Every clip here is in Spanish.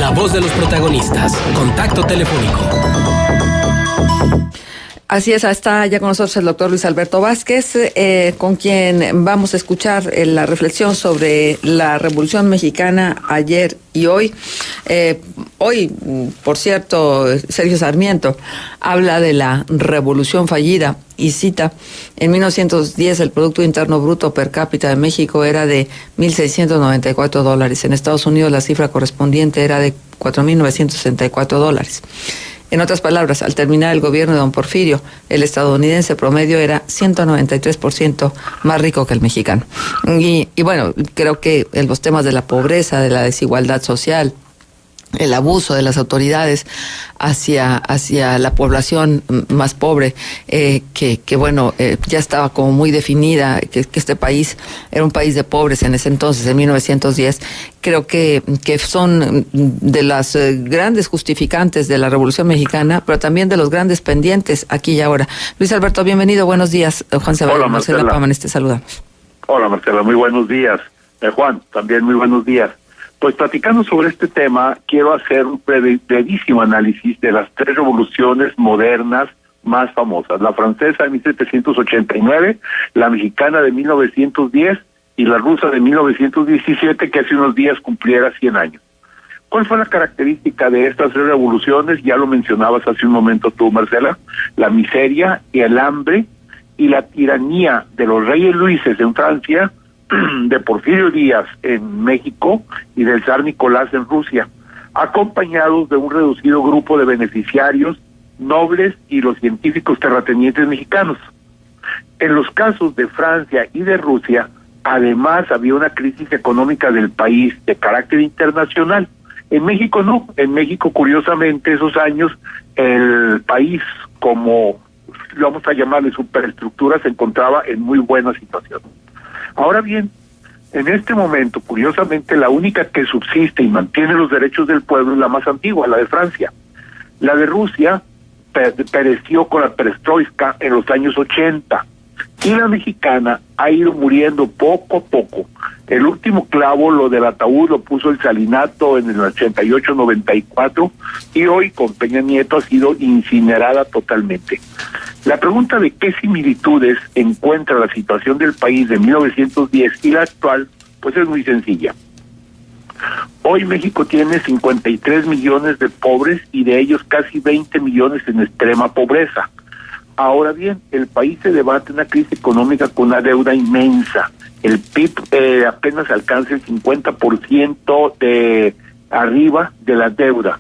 La voz de los protagonistas. Contacto telefónico. Así es, está ya con nosotros el doctor Luis Alberto Vázquez, con quien vamos a escuchar la reflexión sobre la Revolución Mexicana ayer y hoy. Hoy, por cierto, Sergio Sarmiento habla de la revolución fallida y cita: en 1910 el Producto Interno Bruto per cápita de México era de $1,694. En Estados Unidos la cifra correspondiente era de $4,964. En otras palabras, al terminar el gobierno de don Porfirio, el estadounidense promedio era 193% más rico que el mexicano. Y bueno, creo que en los temas de la pobreza, de la desigualdad social, el abuso de las autoridades hacia la población más pobre, que bueno, ya estaba como muy definida, que este país era un país de pobres en ese entonces, en 1910, creo que son de las grandes justificantes de la Revolución Mexicana, pero también de los grandes pendientes aquí y ahora. Luis Alberto, bienvenido, buenos días. Juan Sebastián, Hola, Marcela Pámanes, te saludamos. Hola, Marcela, muy buenos días. Juan, también muy buenos días. Pues platicando sobre este tema, quiero hacer un brevísimo análisis de las tres revoluciones modernas más famosas: la francesa de 1789, la mexicana de 1910 y la rusa de 1917, que hace unos días cumpliera 100 años. ¿Cuál fue la característica de estas tres revoluciones? Ya lo mencionabas hace un momento tú, Marcela: la miseria y el hambre y la tiranía de los reyes Luises en Francia, de Porfirio Díaz en México y del zar Nicolás en Rusia, acompañados de un reducido grupo de beneficiarios, nobles y los científicos terratenientes mexicanos. En los casos de Francia y de Rusia, además había una crisis económica del país de carácter internacional. En México no. En México, curiosamente, esos años el país, como vamos a llamarle superestructura, se encontraba en muy buena situación. Ahora bien, en este momento, curiosamente, la única que subsiste y mantiene los derechos del pueblo es la más antigua, la de Francia. La de Rusia pereció con la perestroika en los años 80, y la mexicana ha ido muriendo poco a poco. El último clavo, lo del ataúd, lo puso el Salinato en el 88-94, y hoy con Peña Nieto ha sido incinerada totalmente. La pregunta de qué similitudes encuentra la situación del país de 1910 y la actual, pues es muy sencilla. Hoy México tiene 53 millones de pobres y de ellos casi 20 millones en extrema pobreza. Ahora bien, el país se debate una crisis económica con una deuda inmensa. El PIB apenas alcanza el 50% de arriba de la deuda.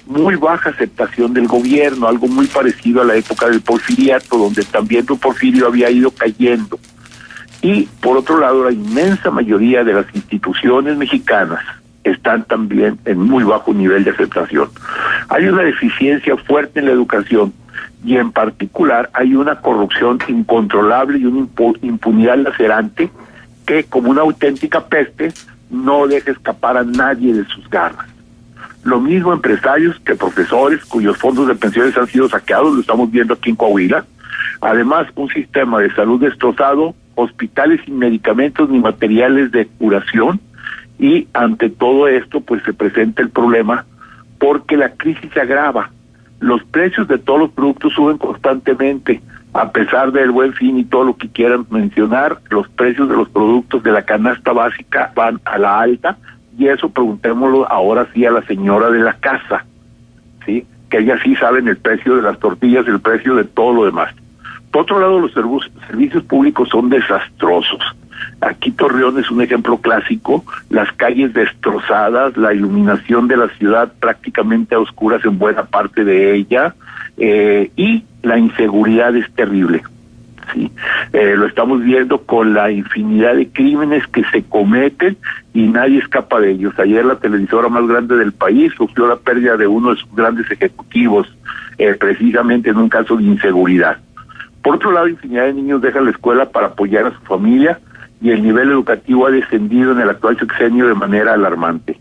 Muy baja aceptación del gobierno, algo muy parecido a la época del porfiriato, donde también el Porfirio había ido cayendo. Y por otro lado, la inmensa mayoría de las instituciones mexicanas están también en muy bajo nivel de aceptación. Hay una deficiencia fuerte en la educación, y en particular hay una corrupción incontrolable y una impunidad lacerante que, como una auténtica peste, no deja escapar a nadie de sus garras. Lo mismo empresarios que profesores cuyos fondos de pensiones han sido saqueados, lo estamos viendo aquí en Coahuila. Además, un sistema de salud destrozado, hospitales sin medicamentos ni materiales de curación, y ante todo esto pues se presenta el problema porque la crisis se agrava. Los precios de todos los productos suben constantemente, a pesar del Buen Fin y todo lo que quieran mencionar. Los precios de los productos de la canasta básica van a la alta, y eso preguntémoslo ahora sí a la señora de la casa, ¿sí? Que ellas sí saben el precio de las tortillas, el precio de todo lo demás. Por otro lado, los servicios públicos son desastrosos. Aquí Torreón es un ejemplo clásico: las calles destrozadas, la iluminación de la ciudad prácticamente a oscuras en buena parte de ella, y la inseguridad es terrible. Sí, lo estamos viendo con la infinidad de crímenes que se cometen y nadie escapa de ellos. Ayer la televisora más grande del país sufrió la pérdida de uno de sus grandes ejecutivos, precisamente en un caso de inseguridad. Por otro lado, infinidad de niños dejan la escuela para apoyar a su familia, y el nivel educativo ha descendido en el actual sexenio de manera alarmante.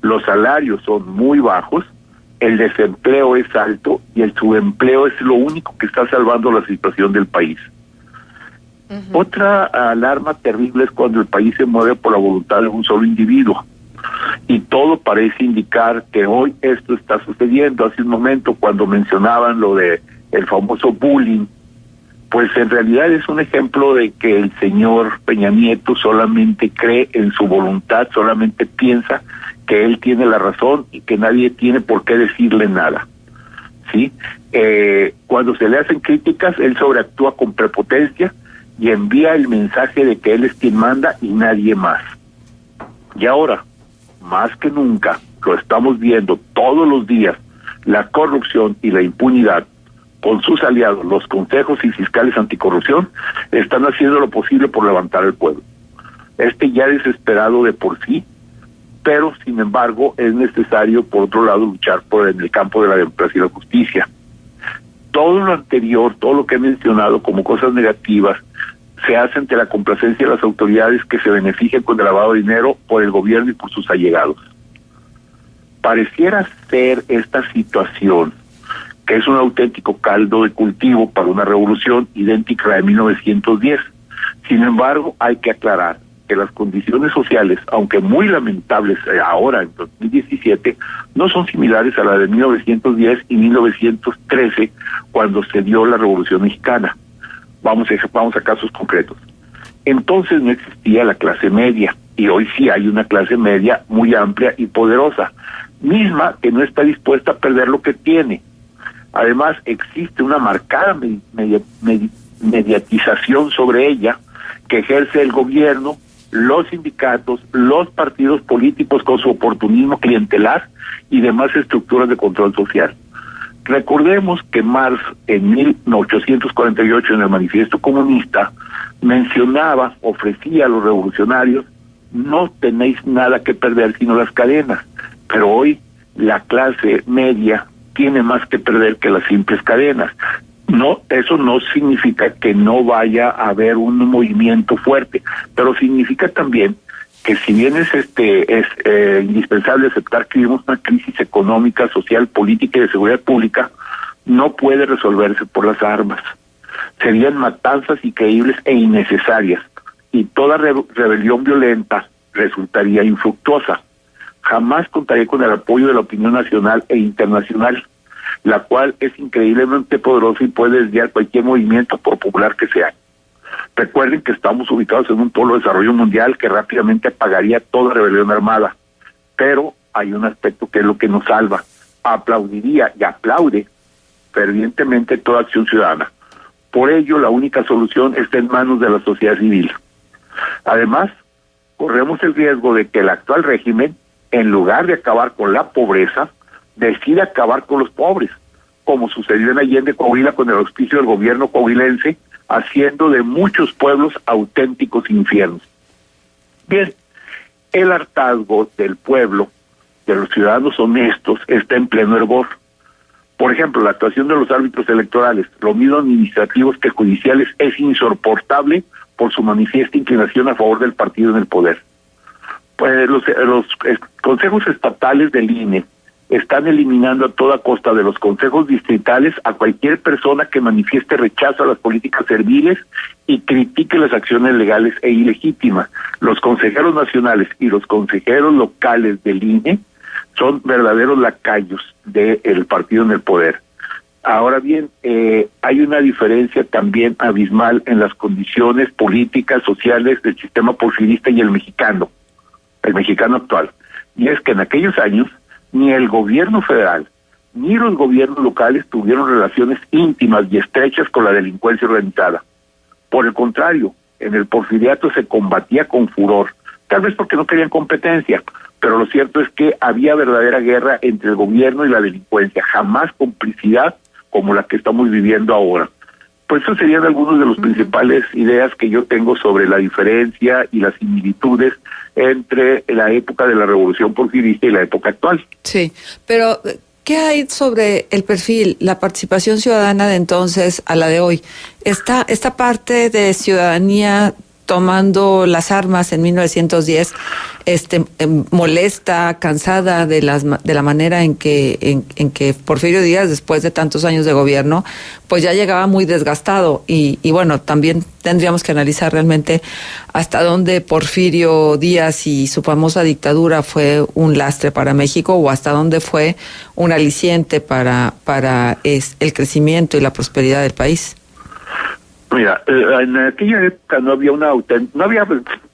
Los salarios son muy bajos, el desempleo es alto y el subempleo es lo único que está salvando la situación del país. Otra alarma terrible es cuando el país se mueve por la voluntad de un solo individuo y todo parece indicar que hoy esto está sucediendo. Hace un momento, cuando mencionaban lo de el famoso bullying, pues en realidad es un ejemplo de que el señor Peña Nieto solamente cree en su voluntad, solamente piensa que él tiene la razón y que nadie tiene por qué decirle nada, ¿sí? Cuando se le hacen críticas, él sobreactúa con prepotencia y envía el mensaje de que él es quien manda y nadie más. Y ahora, más que nunca, lo estamos viendo todos los días, la corrupción y la impunidad, con sus aliados, los consejos y fiscales anticorrupción, están haciendo lo posible por levantar al pueblo. Ya desesperado de por sí, pero sin embargo es necesario, por otro lado, luchar en el campo de la democracia y la justicia. Todo lo anterior, todo lo que he mencionado como cosas negativas, se hace ante la complacencia de las autoridades que se benefician con el lavado de dinero por el gobierno y por sus allegados. Pareciera ser esta situación, que es un auténtico caldo de cultivo para una revolución idéntica a la de 1910. Sin embargo, hay que aclarar que las condiciones sociales, aunque muy lamentables ahora en 2017, no son similares a la de 1910 y 1913, cuando se dio la Revolución Mexicana. Vamos a casos concretos. Entonces no existía la clase media, y hoy sí hay una clase media muy amplia y poderosa, misma que no está dispuesta a perder lo que tiene. Además, existe una marcada mediatización sobre ella que ejerce el gobierno, los sindicatos, los partidos políticos con su oportunismo clientelar y demás estructuras de control social. Recordemos que Marx, en 1848, en el Manifiesto Comunista, ofrecía a los revolucionarios: no tenéis nada que perder sino las cadenas. Pero hoy la clase media tiene más que perder que las simples cadenas. No, eso no significa que no vaya a haber un movimiento fuerte, pero significa también que, si bien es indispensable aceptar que vivimos una crisis económica, social, política y de seguridad pública, no puede resolverse por las armas. Serían matanzas increíbles e innecesarias, y toda rebelión violenta resultaría infructuosa. Jamás contaría con el apoyo de la opinión nacional e internacional, la cual es increíblemente poderosa y puede desviar cualquier movimiento, por popular que sea. Recuerden que estamos ubicados en un polo de desarrollo mundial que rápidamente apagaría toda rebelión armada, pero hay un aspecto que es lo que nos salva: aplaudiría y aplaude fervientemente toda acción ciudadana. Por ello, la única solución está en manos de la sociedad civil. Además, corremos el riesgo de que el actual régimen, en lugar de acabar con la pobreza, decide acabar con los pobres, como sucedió en Allende, Coahuila, con el auspicio del gobierno coahuilense, haciendo de muchos pueblos auténticos infiernos. Bien, el hartazgo del pueblo, de los ciudadanos honestos, está en pleno hervor. Por ejemplo, la actuación de los árbitros electorales, lo mismo administrativos que judiciales, es insoportable por su manifiesta inclinación a favor del partido en el poder. Pues los consejos estatales del INE están eliminando a toda costa de los consejos distritales a cualquier persona que manifieste rechazo a las políticas serviles y critique las acciones legales e ilegítimas. Los consejeros nacionales y los consejeros locales del INE son verdaderos lacayos del partido en el poder. Ahora bien, hay una diferencia también abismal en las condiciones políticas, sociales del sistema porfirista y el mexicano actual. Y es que en aquellos años ni el gobierno federal ni los gobiernos locales tuvieron relaciones íntimas y estrechas con la delincuencia organizada. Por el contrario, en el porfiriato se combatía con furor, tal vez porque no querían competencia, pero lo cierto es que había verdadera guerra entre el gobierno y la delincuencia, jamás complicidad como la que estamos viviendo ahora. Pues esos serían algunos de los principales ideas que yo tengo sobre la diferencia y las similitudes entre la época de la Revolución Porfirista y la época actual. Sí, pero ¿qué hay sobre el perfil, la participación ciudadana de entonces a la de hoy? Esta parte de ciudadanía tomando las armas en 1910, molesta, cansada de la manera en que Porfirio Díaz, después de tantos años de gobierno, pues ya llegaba muy desgastado y bueno, también tendríamos que analizar realmente hasta dónde Porfirio Díaz y su famosa dictadura fue un lastre para México o hasta dónde fue un aliciente para el crecimiento y la prosperidad del país. Mira, en aquella época no había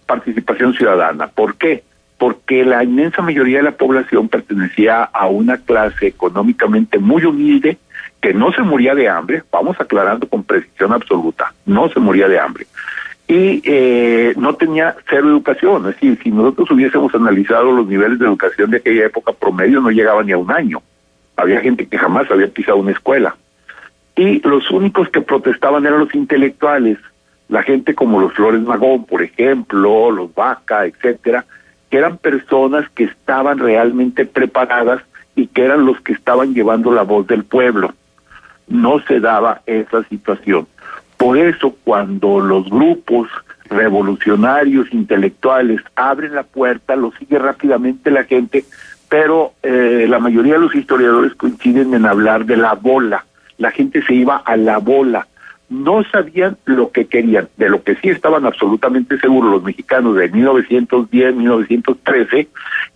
participación ciudadana. ¿Por qué? Porque la inmensa mayoría de la población pertenecía a una clase económicamente muy humilde que no se moría de hambre, vamos aclarando con precisión absoluta, no se moría de hambre. Y no tenía cero educación, es decir, si nosotros hubiésemos analizado los niveles de educación de aquella época promedio, no llegaba ni a un año. Había gente que jamás había pisado una escuela. Y los únicos que protestaban eran los intelectuales, la gente como los Flores Magón, por ejemplo, los Vaca, etcétera, que eran personas que estaban realmente preparadas y que eran los que estaban llevando la voz del pueblo. No se daba esa situación. Por eso, cuando los grupos revolucionarios intelectuales abren la puerta, lo sigue rápidamente la gente, pero la mayoría de los historiadores coinciden en hablar de la bola. La gente se iba a la bola. No sabían lo que querían. De lo que sí estaban absolutamente seguros los mexicanos de 1910, 1913,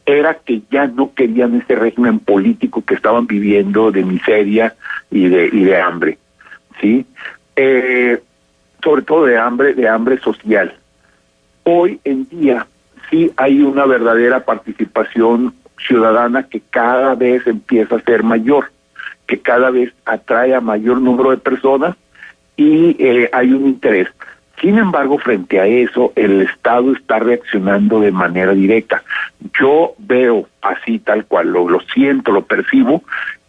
era que ya no querían ese régimen político que estaban viviendo de miseria y de hambre, ¿sí? Sobre todo de hambre social. Hoy en día sí hay una verdadera participación ciudadana que cada vez empieza a ser mayor, que cada vez atrae a mayor número de personas y hay un interés. Sin embargo, frente a eso, el Estado está reaccionando de manera directa. Yo veo así tal cual, lo siento, lo percibo,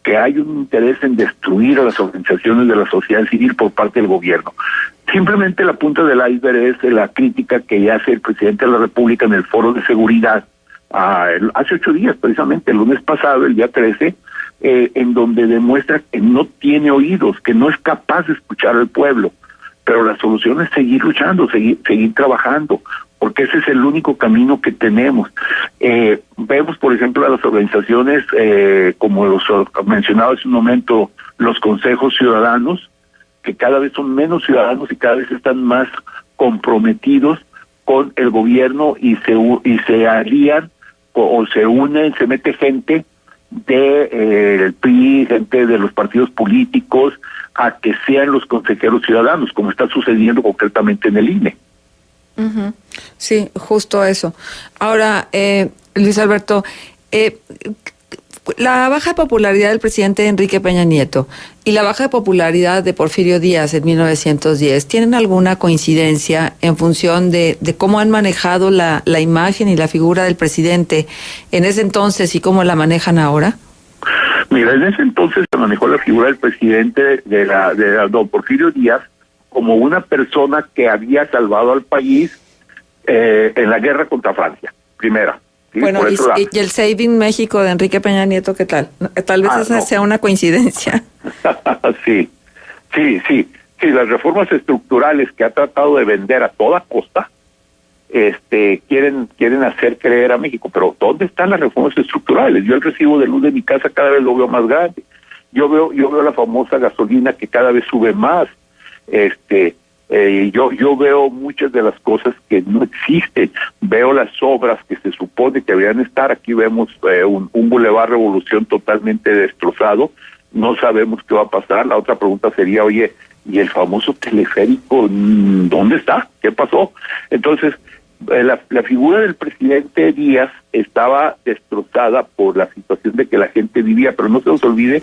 que hay un interés en destruir a las organizaciones de la sociedad civil por parte del gobierno. Simplemente la punta del iceberg es la crítica que hace el presidente de la República en el Foro de Seguridad hace 8 días, precisamente el lunes pasado, el día 13, en donde demuestra que no tiene oídos, que no es capaz de escuchar al pueblo. Pero la solución es seguir luchando, seguir trabajando, porque ese es el único camino que tenemos. Vemos, por ejemplo, a las organizaciones, como los mencionaba hace un momento, los consejos ciudadanos, que cada vez son menos ciudadanos y cada vez están más comprometidos con el gobierno y se alían o se unen, se mete gente del PRI, gente de los partidos políticos, a que sean los consejeros ciudadanos, como está sucediendo concretamente en el INE. Uh-huh. Sí, justo eso. Ahora, Luis Alberto, la baja popularidad del presidente Enrique Peña Nieto y la baja popularidad de Porfirio Díaz en 1910, ¿tienen alguna coincidencia en función de cómo han manejado la imagen y la figura del presidente en ese entonces y cómo la manejan ahora? Mira, en ese entonces se manejó la figura del presidente de don Porfirio Díaz como una persona que había salvado al país en la guerra contra Francia, primera. ¿Sí? Bueno, y el Saving México de Enrique Peña Nieto, ¿qué tal? Tal vez esa sea una coincidencia. Sí, las reformas estructurales que ha tratado de vender a toda costa, quieren hacer creer a México, pero ¿dónde están las reformas estructurales? Yo el recibo de luz de mi casa cada vez lo veo más grande. Yo veo la famosa gasolina que cada vez sube más. Yo veo muchas de las cosas que no existen. Veo las obras que se supone que deberían estar. Aquí vemos un Boulevard Revolución totalmente destrozado. No sabemos qué va a pasar. La otra pregunta sería, oye, ¿y el famoso teleférico dónde está? ¿Qué pasó? Entonces, la figura del presidente Díaz estaba destrozada por la situación de que la gente vivía, pero no se nos olvide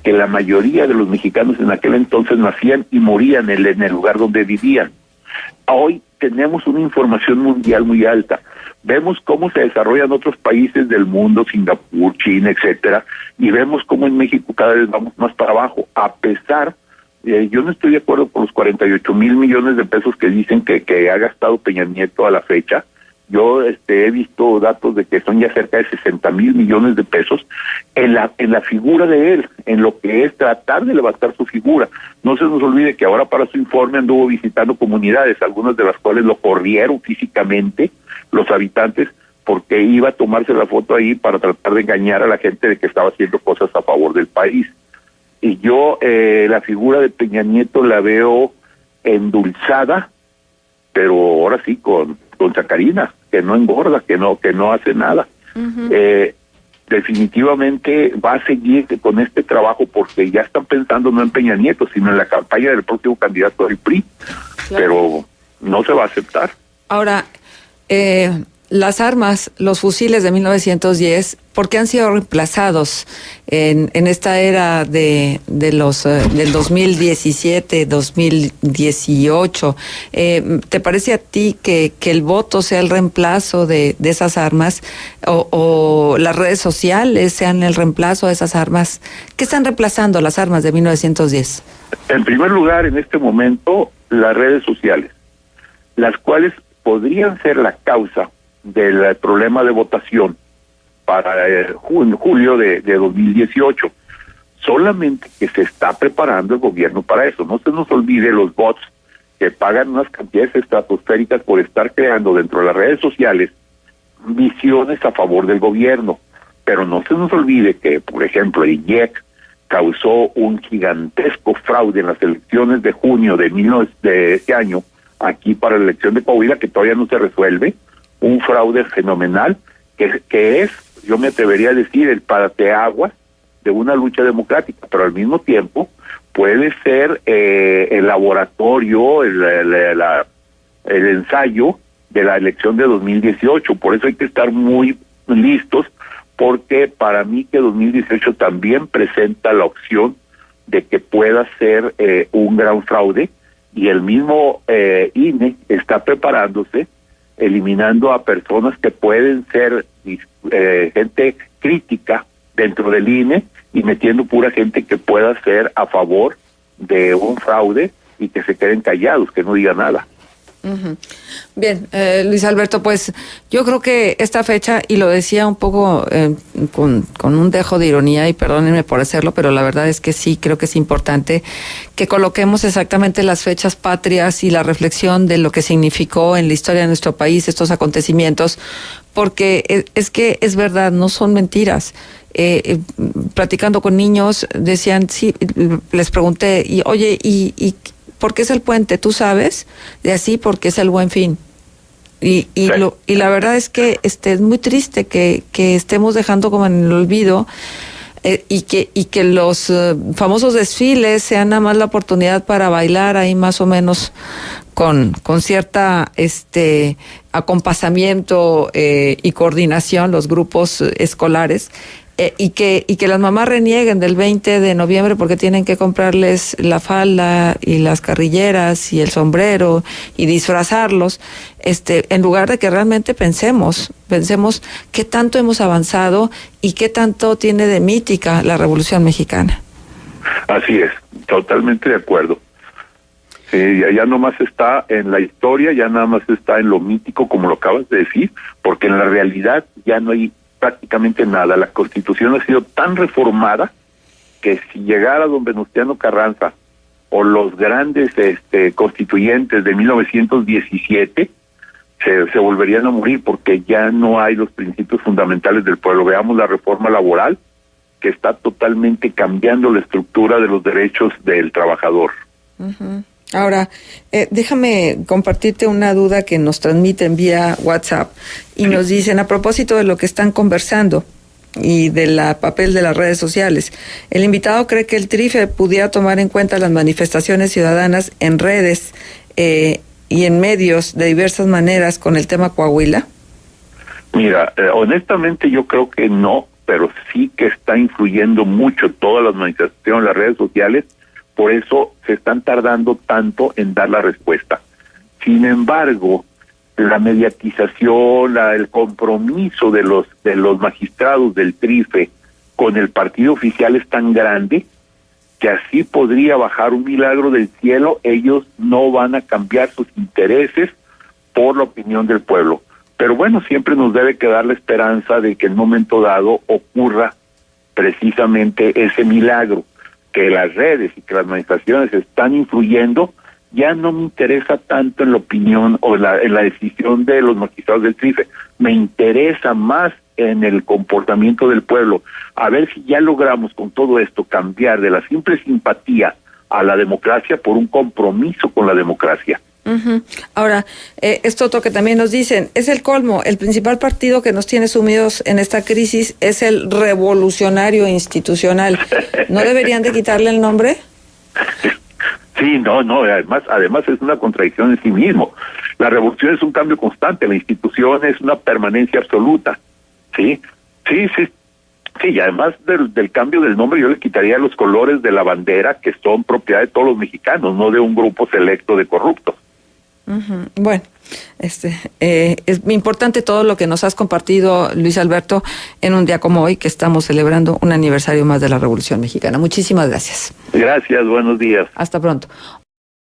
que la mayoría de los mexicanos en aquel entonces nacían y morían en el lugar donde vivían. Hoy tenemos una información mundial muy alta. Vemos cómo se desarrollan otros países del mundo, Singapur, China, etcétera, y vemos cómo en México cada vez vamos más para abajo, a pesar, yo no estoy de acuerdo con los 48,000 millones de pesos que dicen que ha gastado Peña Nieto a la fecha. Yo he visto datos de que son ya cerca de 60,000 millones de pesos en la figura de él, en lo que es tratar de levantar su figura. No se nos olvide que ahora para su informe anduvo visitando comunidades, algunas de las cuales lo corrieron físicamente los habitantes, porque iba a tomarse la foto ahí para tratar de engañar a la gente de que estaba haciendo cosas a favor del país. Y yo la figura de Peña Nieto la veo endulzada, pero ahora sí con sacarina, que no engorda, que no hace nada. Uh-huh. Definitivamente va a seguir con este trabajo porque ya están pensando no en Peña Nieto, sino en la campaña del próximo candidato del PRI, claro. Pero no se va a aceptar. Ahora, las armas, los fusiles de 1910, ¿por qué han sido reemplazados en esta era del 2017, 2018? ¿Te parece a ti que el voto sea el reemplazo de esas armas o las redes sociales sean el reemplazo de esas armas? ¿Qué están reemplazando las armas de 1910? En primer lugar, en este momento, las redes sociales, las cuales podrían ser la causa del problema de votación para julio de 2018. Solamente que se está preparando el gobierno para eso. No se nos olvide los bots que pagan unas cantidades estratosféricas por estar creando dentro de las redes sociales visiones a favor del gobierno. Pero no se nos olvide que, por ejemplo, el IEC causó un gigantesco fraude en las elecciones de junio de este año, aquí para la elección de Coahuila, que todavía no se resuelve. Un fraude fenomenal que es, yo me atrevería a decir, el parteaguas de una lucha democrática, pero al mismo tiempo puede ser el laboratorio, el ensayo de la elección de 2018. Por eso hay que estar muy listos, porque para mí que 2018 también presenta la opción de que pueda ser un gran fraude, y el mismo INE está preparándose, eliminando a personas que pueden ser gente crítica dentro del INE y metiendo pura gente que pueda ser a favor de un fraude y que se queden callados, que no digan nada. Uh-huh. Bien, Luis Alberto, pues yo creo que esta fecha, y lo decía un poco con un dejo de ironía, y perdónenme por hacerlo, pero la verdad es que sí, creo que es importante que coloquemos exactamente las fechas patrias y la reflexión de lo que significó en la historia de nuestro país estos acontecimientos, porque es que es verdad, no son mentiras. Platicando con niños, decían, sí, les pregunté, y ¿por qué es el puente? ¿Tú sabes? De así, porque es el Buen Fin. Y la verdad es que es muy triste que estemos dejando como en el olvido y que los famosos desfiles sean nada más la oportunidad para bailar ahí más o menos con cierta acompasamiento y coordinación los grupos escolares. Y que las mamás renieguen del 20 de noviembre porque tienen que comprarles la falda y las carrilleras y el sombrero y disfrazarlos, en lugar de que realmente pensemos qué tanto hemos avanzado y qué tanto tiene de mítica la Revolución Mexicana. Así es, totalmente de acuerdo. Ya no más está en la historia, ya nada más está en lo mítico, como lo acabas de decir, porque en la realidad ya no hay prácticamente nada. La Constitución ha sido tan reformada que si llegara don Venustiano Carranza o los grandes constituyentes de 1917 se volverían a morir, porque ya no hay los principios fundamentales del pueblo. Veamos la reforma laboral, que está totalmente cambiando la estructura de los derechos del trabajador. Uh-huh. Ahora, déjame compartirte una duda que nos transmiten vía WhatsApp y nos dicen, a propósito de lo que están conversando y del papel de las redes sociales, el invitado cree que el TRIFE pudiera tomar en cuenta las manifestaciones ciudadanas en redes y en medios de diversas maneras con el tema Coahuila. Mira, honestamente yo creo que no, pero sí que está influyendo mucho todas las manifestaciones, las redes sociales. Por eso se están tardando tanto en dar la respuesta. Sin embargo, la mediatización, el compromiso de los magistrados del TRIFE con el partido oficial es tan grande que así podría bajar un milagro del cielo. Ellos no van a cambiar sus intereses por la opinión del pueblo. Pero bueno, siempre nos debe quedar la esperanza de que en un momento dado ocurra precisamente ese milagro, que las redes y que las manifestaciones están influyendo. Ya no me interesa tanto en la opinión o en la decisión de los magistrados del TRIFE, me interesa más en el comportamiento del pueblo, a ver si ya logramos con todo esto cambiar de la simple simpatía a la democracia por un compromiso con la democracia. Ahora, esto otro que también nos dicen, es el colmo, el principal partido que nos tiene sumidos en esta crisis es el Revolucionario Institucional. ¿No deberían de quitarle el nombre? Sí, no, además es una contradicción en sí mismo. La revolución es un cambio constante, la institución es una permanencia absoluta, ¿sí? Sí, y además del cambio del nombre yo le quitaría los colores de la bandera, que son propiedad de todos los mexicanos, no de un grupo selecto de corruptos. Bueno, es importante todo lo que nos has compartido, Luis Alberto, en un día como hoy, que estamos celebrando un aniversario más de la Revolución Mexicana. Muchísimas gracias. Gracias, buenos días. Hasta pronto.